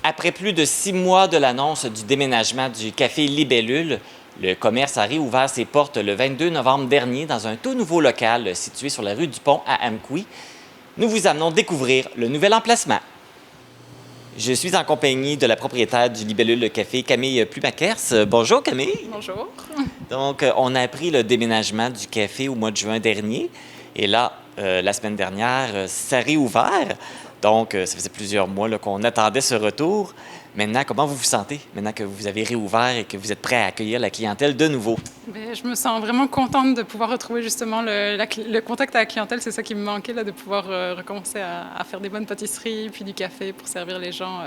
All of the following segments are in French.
Après plus de 6 mois de l'annonce du déménagement du Café Libellule, le commerce a réouvert ses portes le 22 novembre dernier dans un tout nouveau local situé sur la rue du Pont à Amqui. Nous vous amenons découvrir le nouvel emplacement. Je suis en compagnie de la propriétaire du Libellule Café, Camille Plumakers. Bonjour Camille. Bonjour. Donc, on a appris le déménagement du café au mois de juin dernier. Et là, la semaine dernière, ça a réouvert. Donc, ça faisait plusieurs mois là, qu'on attendait ce retour. Maintenant, comment vous vous sentez, maintenant que vous avez réouvert et que vous êtes prêt à accueillir la clientèle de nouveau? Bien, je me sens vraiment contente de pouvoir retrouver justement le contact avec la clientèle. C'est ça qui me manquait, là, de pouvoir recommencer à faire des bonnes pâtisseries, puis du café pour servir les gens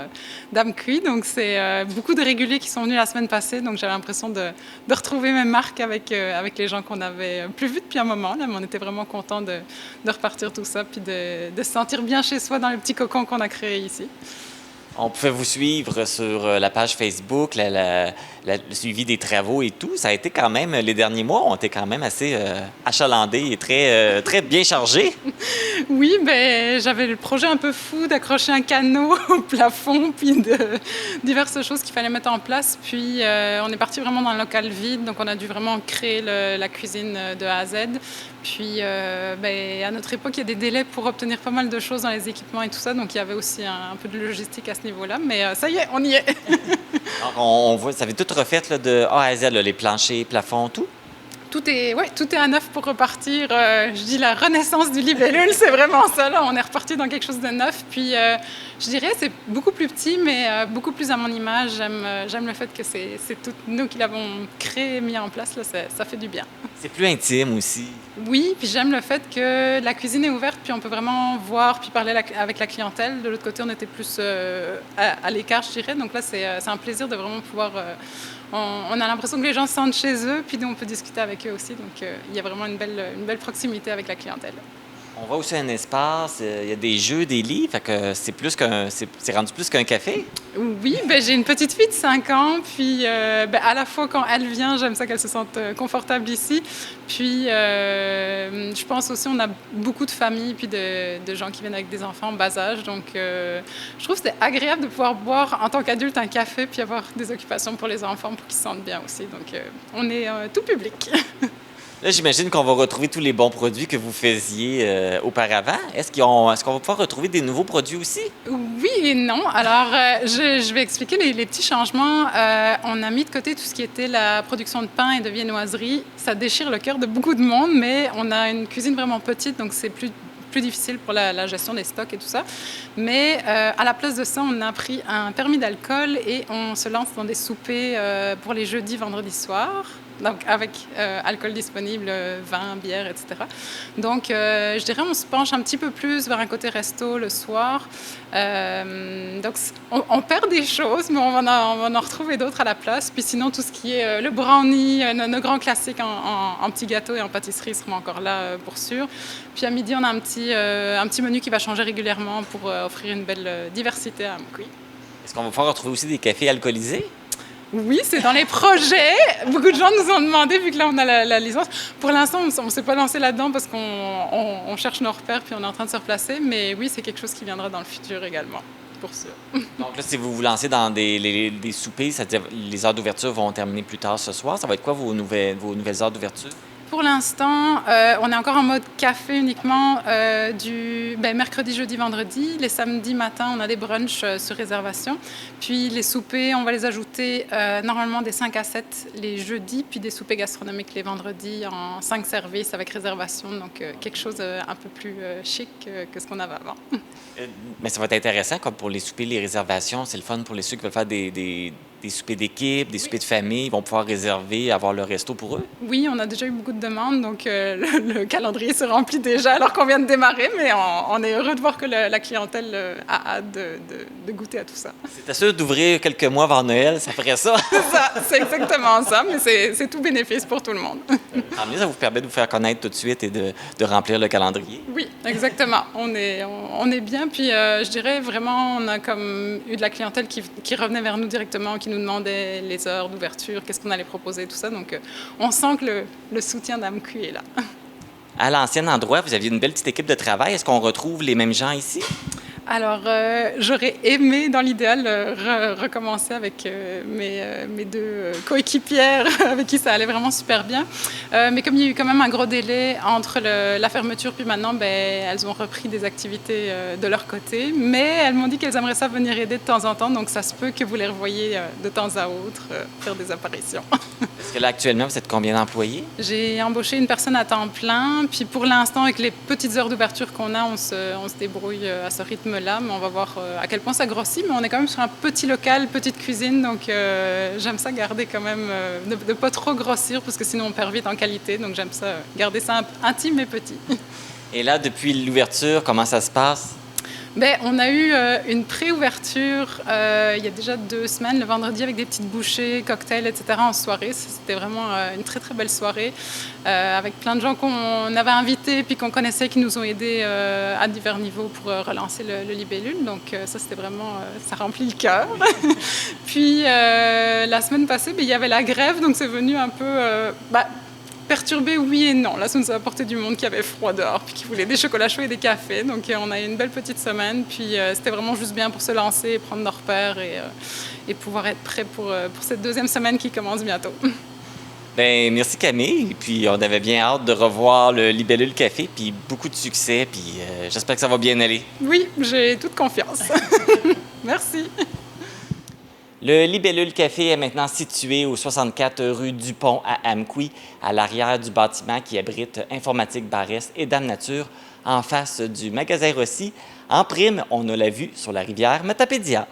d'Amqui. Donc, c'est beaucoup de réguliers qui sont venus la semaine passée. Donc, j'avais l'impression de retrouver mes marques avec les gens qu'on avait plus vus depuis un moment. Là, mais on était vraiment contents de repartir tout ça, puis de se sentir bien chez soi dans le petit cocon qu'on a créé ici. On pouvait vous suivre sur la page Facebook, le suivi des travaux et tout. Ça a été quand même, les derniers mois ont été quand même assez achalandés et très bien chargés. Oui, ben, j'avais le projet un peu fou d'accrocher un canot au plafond, puis de diverses choses qu'il fallait mettre en place. Puis on est parti vraiment dans un local vide, donc on a dû vraiment créer la cuisine de A à Z. Puis ben, à notre époque, il y a des délais pour obtenir pas mal de choses dans les équipements et tout ça, donc il y avait aussi un peu de logistique à ce niveau-là. Mais ça y est, on y est. Alors, on voit, ça avait tout refait là, de A à Z, là, les planchers, plafonds, tout. Tout est à neuf pour repartir. Je dis la renaissance du Libellule, c'est vraiment ça. Là. On est reparti dans quelque chose de neuf. Puis, je dirais, c'est beaucoup plus petit, mais beaucoup plus à mon image. J'aime le fait que c'est toutes nous qui l'avons créé, mis en place. Là, ça fait du bien. C'est plus intime aussi. Oui, puis j'aime le fait que la cuisine est ouverte, puis on peut vraiment voir, puis parler avec la clientèle. De l'autre côté, on était plus à l'écart, je dirais. Donc là, c'est un plaisir de vraiment pouvoir... On a l'impression que les gens se sentent chez eux, puis nous, on peut discuter avec eux aussi. Donc, il y a vraiment une belle proximité avec la clientèle. On voit aussi un espace, il y a des jeux, des lits, fait que c'est rendu plus qu'un café. Oui, ben, j'ai une petite fille de 5 ans, puis ben, à la fois quand elle vient, j'aime ça qu'elle se sente confortable ici. Puis je pense aussi on a beaucoup de familles, puis de gens qui viennent avec des enfants en bas âge. Donc je trouve que c'est agréable de pouvoir boire en tant qu'adulte un café, puis avoir des occupations pour les enfants pour qu'ils se sentent bien aussi. Donc on est tout public. Là, j'imagine qu'on va retrouver tous les bons produits que vous faisiez auparavant. Est-ce qu'on va pouvoir retrouver des nouveaux produits aussi? Oui et non. Alors, je vais expliquer les petits changements. On a mis de côté tout ce qui était la production de pain et de viennoiserie. Ça déchire le cœur de beaucoup de monde, mais on a une cuisine vraiment petite, donc c'est plus difficile pour la gestion des stocks et tout ça. Mais à la place de ça, on a pris un permis d'alcool et on se lance dans des soupers pour les jeudis, vendredis soirs. Donc avec alcool disponible, vin, bière, etc. Donc je dirais on se penche un petit peu plus vers un côté resto le soir. Donc on perd des choses, mais on va en retrouver d'autres à la place. Puis sinon tout ce qui est le brownie, nos grands classiques en petits gâteaux et en pâtisserie seront encore là pour sûr. Puis à midi on a un petit menu qui va changer régulièrement pour offrir une belle diversité à Amqui. Est-ce qu'on va pouvoir retrouver aussi des cafés alcoolisés? Oui, c'est dans les projets. Beaucoup de gens nous ont demandé, vu que là, on a la licence. Pour l'instant, on ne s'est pas lancé là-dedans parce qu'on cherche nos repères puis on est en train de se replacer. Mais oui, c'est quelque chose qui viendra dans le futur également, pour sûr. Donc là, si vous vous lancez dans des soupers, c'est-à-dire les heures d'ouverture vont terminer plus tard ce soir. Ça va être quoi vos nouvelles heures d'ouverture? Pour l'instant, on est encore en mode café uniquement du mercredi, jeudi, vendredi. Les samedis matins, on a des brunchs sur réservation. Puis les soupers, on va les ajouter normalement des 5 à 7 les jeudis, puis des soupers gastronomiques les vendredis en 5 services avec réservation. Donc quelque chose un peu plus chic que ce qu'on avait avant. Mais ça va être intéressant, comme pour les soupers, les réservations. C'est le fun pour ceux qui veulent faire des soupers d'équipe, des soupers de famille. Ils vont pouvoir réserver, avoir le resto pour eux. Oui, on a déjà eu beaucoup de demandes, donc le calendrier se remplit déjà alors qu'on vient de démarrer, mais on est heureux de voir que la clientèle a hâte de goûter à tout ça. C'est sûr d'ouvrir quelques mois avant Noël, ça ferait ça. C'est ça, c'est exactement ça, mais c'est tout bénéfice pour tout le monde. Tant mieux, ça vous permet de vous faire connaître tout de suite et de remplir le calendrier. Oui, exactement. On est bien, puis je dirais vraiment, on a comme eu de la clientèle qui revenait vers nous directement, qui nous demandait les heures d'ouverture, qu'est-ce qu'on allait proposer, tout ça. Donc, on sent que le soutien d'Amqui est là. À l'ancien endroit, vous aviez une belle petite équipe de travail. Est-ce qu'on retrouve les mêmes gens ici? Alors, j'aurais aimé, dans l'idéal, recommencer avec mes deux coéquipières avec qui ça allait vraiment super bien. Mais comme il y a eu quand même un gros délai entre la fermeture puis maintenant, ben, elles ont repris des activités de leur côté. Mais elles m'ont dit qu'elles aimeraient ça venir aider de temps en temps, donc ça se peut que vous les revoyiez de temps à autre faire des apparitions. Est-ce que là, actuellement, vous êtes combien d'employés? J'ai embauché une personne à temps plein, puis pour l'instant, avec les petites heures d'ouverture qu'on a, on se débrouille à ce rythme-là, mais on va voir à quel point ça grossit, mais on est quand même sur un petit local, petite cuisine, donc j'aime ça garder quand même, de ne pas trop grossir, parce que sinon on perd vite en qualité, donc j'aime ça garder ça intime et petit. Et là, depuis l'ouverture, comment ça se passe? Bien, on a eu une pré-ouverture il y a déjà 2 semaines, le vendredi, avec des petites bouchées, cocktails, etc. en soirée. C'était vraiment une très, très belle soirée avec plein de gens qu'on avait invités puis qu'on connaissait qui nous ont aidés à divers niveaux pour relancer le Libellule. Donc ça, c'était vraiment... ça remplit le cœur. Puis la semaine passée, il y avait la grève, donc c'est venu un peu... perturbé, oui et non. Là, ça nous a apporté du monde qui avait froid dehors, puis qui voulait des chocolats chauds et des cafés. Donc, on a eu une belle petite semaine. Puis, c'était vraiment juste bien pour se lancer, prendre nos repères et pouvoir être prêt pour cette 2e semaine qui commence bientôt. Bien, merci Camille. Et puis, on avait bien hâte de revoir le Libellule Café, puis beaucoup de succès. Puis, j'espère que ça va bien aller. Oui, j'ai toute confiance. Merci. Le Libellule Café est maintenant situé au 64 rue Dupont à Amqui, à l'arrière du bâtiment qui abrite Informatique Barrès et Dame Nature, en face du magasin Rossi. En prime, on a la vue sur la rivière Matapédia.